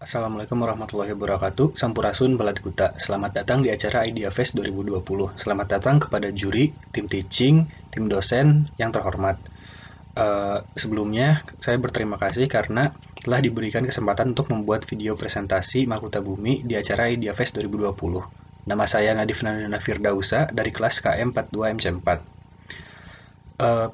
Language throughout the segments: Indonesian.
Assalamualaikum warahmatullahi wabarakatuh. Sampurasun Baladikuta. Selamat datang di acara Idea Fest 2020. Selamat datang kepada juri, tim teaching, tim dosen yang terhormat. Sebelumnya, saya berterima kasih karena telah diberikan kesempatan untuk membuat video presentasi Mahkota Bumi di acara Idea Fest 2020. Nama saya Nadif Nandana Firdausa dari kelas KM 42 MC4.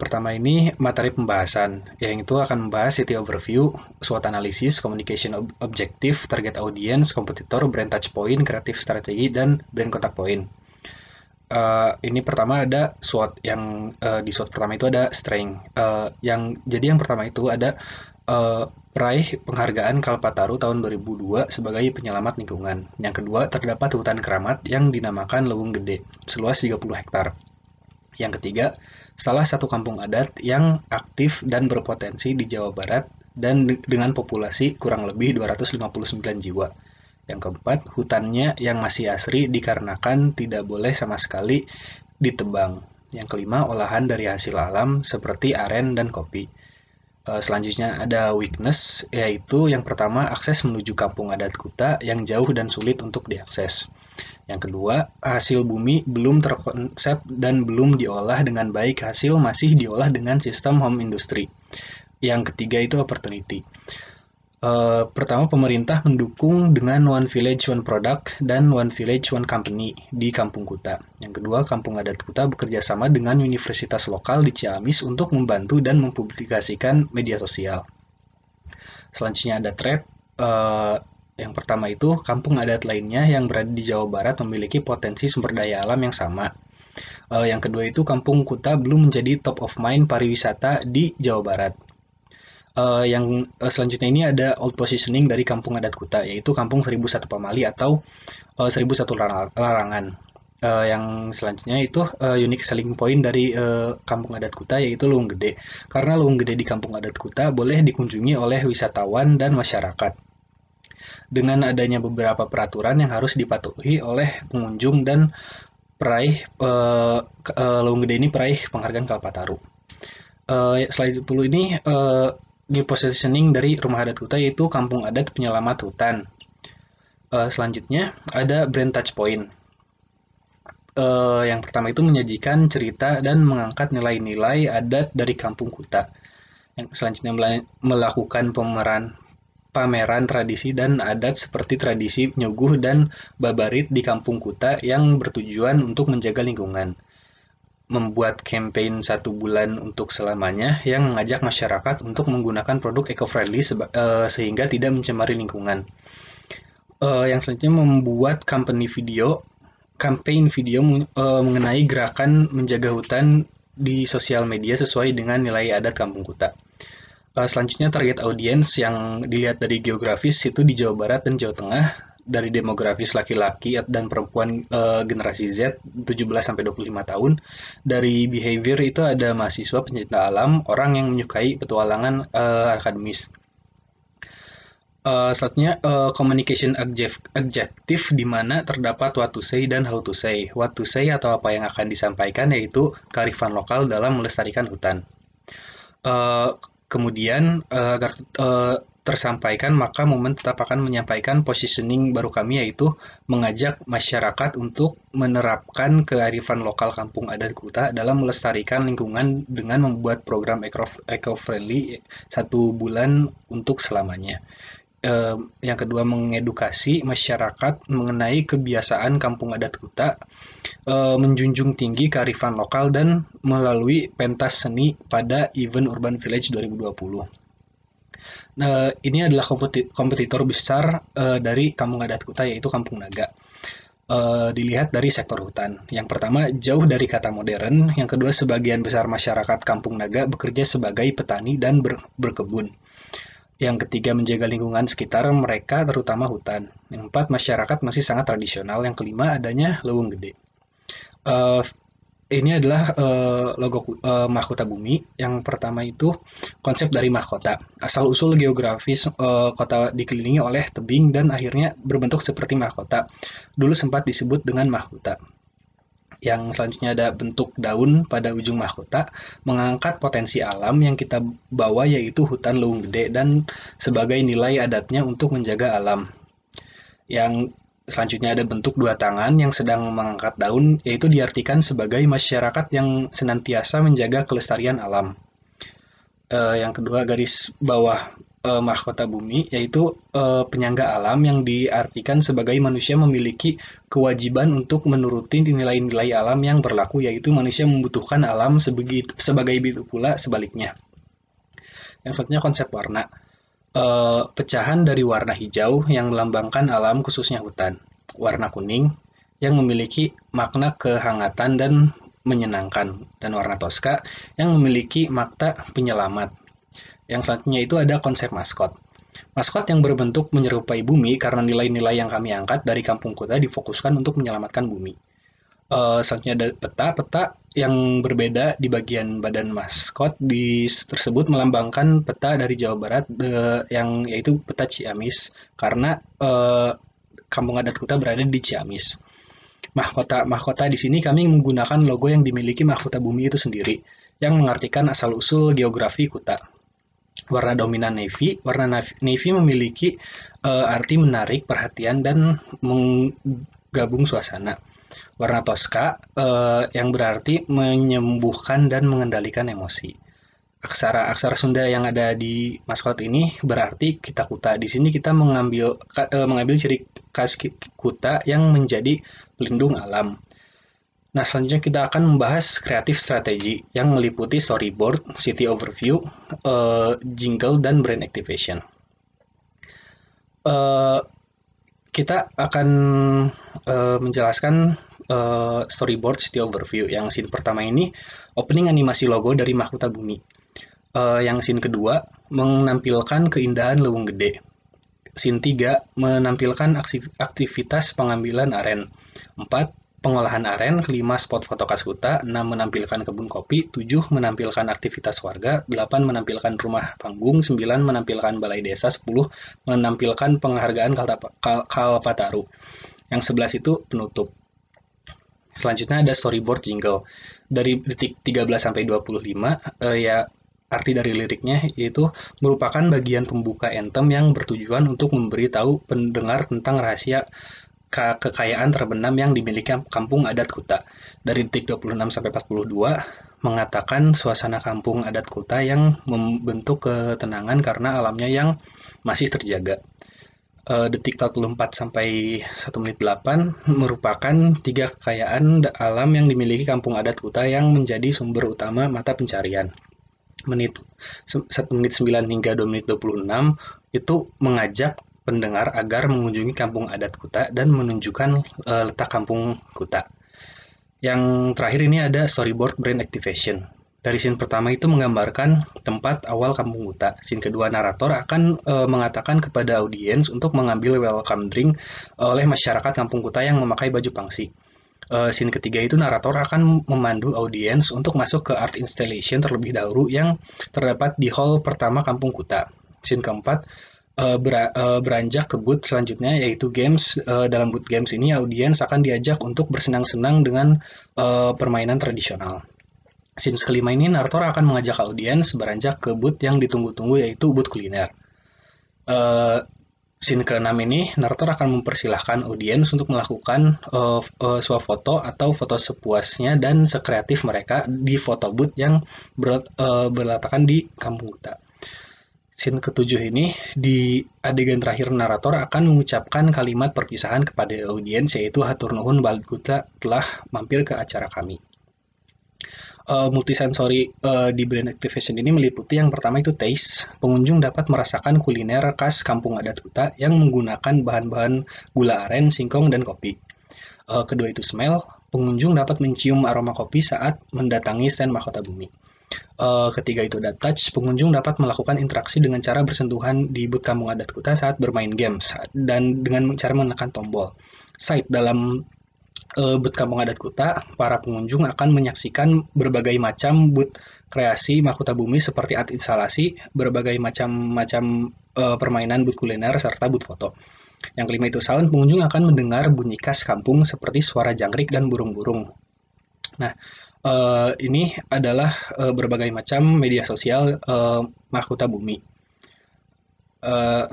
Pertama ini materi pembahasan, yang itu akan membahas city overview, SWOT analisis, communication objective, target audience, kompetitor, brand touch point, creative strategi, dan brand contact point. Ini pertama ada SWOT, yang di SWOT pertama itu ada strength. Yang pertama itu ada peraih penghargaan Kalpataru tahun 2002 sebagai penyelamat lingkungan. Yang kedua, terdapat hutan keramat yang dinamakan Lewung Gede, seluas 30 hektar. Yang ketiga, salah satu kampung adat yang aktif dan berpotensi di Jawa Barat dan dengan populasi kurang lebih 259 jiwa. Yang keempat, hutannya yang masih asri dikarenakan tidak boleh sama sekali ditebang. Yang kelima, olahan dari hasil alam seperti aren dan kopi. Selanjutnya ada weakness, yaitu yang pertama akses menuju kampung adat Kuta yang jauh dan sulit untuk diakses. Yang kedua, hasil bumi belum terkonsep dan belum diolah dengan baik, hasil masih diolah dengan sistem home industry. Yang ketiga itu opportunity. Pertama, pemerintah mendukung dengan One Village One Product dan One Village One Company di Kampung Kuta. Yang kedua, Kampung Adat Kuta bekerja sama dengan universitas lokal di Ciamis untuk membantu dan mempublikasikan media sosial. Selanjutnya ada threat. Yang pertama itu, kampung adat lainnya yang berada di Jawa Barat memiliki potensi sumber daya alam yang sama. Yang kedua itu, Kampung Kuta belum menjadi top of mind pariwisata di Jawa Barat. Yang selanjutnya ini ada old positioning dari Kampung Adat Kuta, yaitu Kampung 1001 Pamali atau 1001 Larangan. Yang selanjutnya itu unique selling point dari Kampung Adat Kuta, yaitu Lewung Gede. Karena Lewung Gede di Kampung Adat Kuta boleh dikunjungi oleh wisatawan dan masyarakat. Dengan adanya beberapa peraturan yang harus dipatuhi oleh pengunjung dan peraih Lewung Gede ini peraih penghargaan Kalpataru. Selain 10 ini di positioning dari Rumah Adat Kuta, yaitu Kampung Adat Penyelamat Hutan. Selanjutnya ada brand touch point. Yang pertama itu menyajikan cerita dan mengangkat nilai-nilai adat dari Kampung Kuta. Yang selanjutnya melakukan pameran tradisi dan adat seperti tradisi nyuguh dan babarit di Kampung Kuta yang bertujuan untuk menjaga lingkungan. Membuat campaign 1 bulan untuk selamanya yang mengajak masyarakat untuk menggunakan produk eco-friendly sehingga tidak mencemari lingkungan. Yang selanjutnya membuat campaign video mengenai gerakan menjaga hutan di sosial media sesuai dengan nilai adat Kampung Kuta. Selanjutnya target audience yang dilihat dari geografis itu di Jawa Barat dan Jawa Tengah, dari demografis laki-laki dan perempuan generasi Z 17-25 tahun. Dari behavior itu ada mahasiswa pencinta alam, orang yang menyukai petualangan akademis. Selanjutnya communication adjective di mana terdapat what to say dan how to say. What to say atau apa yang akan disampaikan yaitu kearifan lokal dalam melestarikan hutan. Kemudian agar tersampaikan, maka momen tetap akan menyampaikan positioning baru kami, yaitu mengajak masyarakat untuk menerapkan kearifan lokal Kampung Adat Kuta dalam melestarikan lingkungan dengan membuat program eco-friendly 1 bulan untuk selamanya. Yang kedua, mengedukasi masyarakat mengenai kebiasaan Kampung Adat Kuta, menjunjung tinggi kearifan lokal dan melalui pentas seni pada event Urban Village 2020. Ini adalah kompetitor besar dari Kampung Adat Kuta, yaitu Kampung Naga. Dilihat dari sektor hutan. Yang pertama, jauh dari kata modern. Yang kedua, sebagian besar masyarakat Kampung Naga bekerja sebagai petani dan berkebun. Yang ketiga, menjaga lingkungan sekitar mereka, terutama hutan. Yang keempat, masyarakat masih sangat tradisional. Yang kelima, adanya Lewung Gede. Ini adalah logo mahkota bumi. Yang pertama itu konsep dari mahkota. Asal-usul geografis kota dikelilingi oleh tebing dan akhirnya berbentuk seperti mahkota. Dulu sempat disebut dengan mahkota. Yang selanjutnya ada bentuk daun pada ujung mahkota, mengangkat potensi alam yang kita bawa yaitu hutan leuung gede dan sebagai nilai adatnya untuk menjaga alam. Yang selanjutnya ada bentuk dua tangan yang sedang mengangkat daun, yaitu diartikan sebagai masyarakat yang senantiasa menjaga kelestarian alam. Yang kedua garis bawah mahkota bumi, yaitu penyangga alam yang diartikan sebagai manusia memiliki kewajiban untuk menuruti nilai-nilai alam yang berlaku, yaitu manusia membutuhkan alam sebagai begitu pula sebaliknya. Yang selanjutnya konsep warna. Pecahan dari warna hijau yang melambangkan alam khususnya hutan, warna kuning yang memiliki makna kehangatan dan menyenangkan, dan warna toska yang memiliki makna penyelamat. Yang selanjutnya itu ada konsep maskot. Maskot yang berbentuk menyerupai bumi karena nilai-nilai yang kami angkat dari kampung kota difokuskan untuk menyelamatkan bumi. Selanjutnya ada peta yang berbeda di bagian badan maskot tersebut melambangkan peta dari Jawa Barat yang yaitu peta Ciamis karena kampung adat Kuta berada di Ciamis. Mahkota di sini kami menggunakan logo yang dimiliki mahkota bumi itu sendiri yang mengartikan asal-usul geografi Kuta. Warna dominan navy, warna navy memiliki arti menarik perhatian dan menggabung suasana. Warna toska yang berarti menyembuhkan dan mengendalikan emosi. Aksara Sunda yang ada di maskot ini berarti kita kuta. Di sini kita mengambil ciri khas kuta yang menjadi pelindung alam. Nah, selanjutnya kita akan membahas kreatif strategi yang meliputi storyboard, city overview, jingle, dan brand activation. Kita akan menjelaskan storyboard city overview. Yang scene pertama ini opening animasi logo dari mahkota bumi. Yang scene kedua menampilkan keindahan leuung gede. Scene 3 menampilkan aktivitas pengambilan aren. 4 pengolahan aren, 5 spot foto khas Kuta, 6 menampilkan kebun kopi, 7 menampilkan aktivitas warga, 8 menampilkan rumah panggung, 9 menampilkan balai desa, 10 menampilkan penghargaan Kalpataru. Yang 11 itu penutup. Selanjutnya ada storyboard jingle. Dari detik 13 sampai 25 ya arti dari liriknya yaitu merupakan bagian pembuka anthem yang bertujuan untuk memberitahu pendengar tentang rahasia kekayaan terbenam yang dimiliki kampung adat Kuta. Dari detik 26 sampai 42 mengatakan suasana kampung adat Kuta yang membentuk ketenangan karena alamnya yang masih terjaga. Detik 44 sampai 1 menit 8 merupakan 3 kekayaan alam yang dimiliki kampung adat Kuta yang menjadi sumber utama mata pencarian. 1 menit 9 hingga 2 menit 26 itu mengajak pendengar agar mengunjungi kampung adat Kuta dan menunjukkan letak kampung Kuta. Yang terakhir ini ada storyboard brand activation. Dari scene pertama itu menggambarkan tempat awal kampung Kuta. Scene kedua narator akan mengatakan kepada audiens untuk mengambil welcome drink oleh masyarakat kampung Kuta yang memakai baju pangsi. Scene ketiga itu narator akan memandu audiens untuk masuk ke art installation terlebih dahulu yang terdapat di hall pertama kampung Kuta. Scene keempat beranjak ke booth selanjutnya yaitu games. Dalam booth games ini audiens akan diajak untuk bersenang-senang dengan permainan tradisional. Scene kelima ini narator akan mengajak audiens beranjak ke booth yang ditunggu-tunggu yaitu booth kuliner. Scene ke-6 ini narator akan mempersilahkan audiens untuk melakukan swafoto atau foto sepuasnya dan sekreatif mereka di foto booth yang berletakkan di kampung Kuta. Scene ke-7 ini di adegan terakhir narator akan mengucapkan kalimat perpisahan kepada audiens yaitu hatur nuhun Balet Kuta telah mampir ke acara kami. Multisensori di brand activation ini meliputi yang pertama itu taste. Pengunjung dapat merasakan kuliner khas kampung adat Kuta yang menggunakan bahan-bahan gula aren, singkong, dan kopi. Kedua itu smell. Pengunjung dapat mencium aroma kopi saat mendatangi stand mahkota bumi. Ketiga itu ada touch. Pengunjung dapat melakukan interaksi dengan cara bersentuhan di booth kampung adat Kuta saat bermain games dan dengan cara menekan tombol. Sight. Dalam booth kampung adat Kuta, para pengunjung akan menyaksikan berbagai macam booth kreasi mahkota bumi seperti art instalasi, berbagai macam permainan booth kuliner, serta booth foto. Yang kelima itu sound, pengunjung akan mendengar bunyi khas kampung seperti suara jangkrik dan burung-burung. Nah, ini adalah berbagai macam media sosial mahkota bumi. Eh,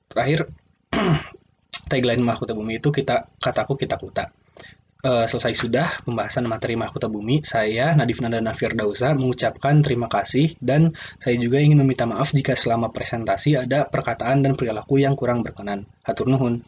Terakhir, tagline mahkota bumi itu kataku kita kuta. Selesai sudah pembahasan materi mahkota bumi. Saya, Nadif Nandana Firdausa, mengucapkan terima kasih dan saya juga ingin meminta maaf jika selama presentasi ada perkataan dan perilaku yang kurang berkenan. Hatur nuhun.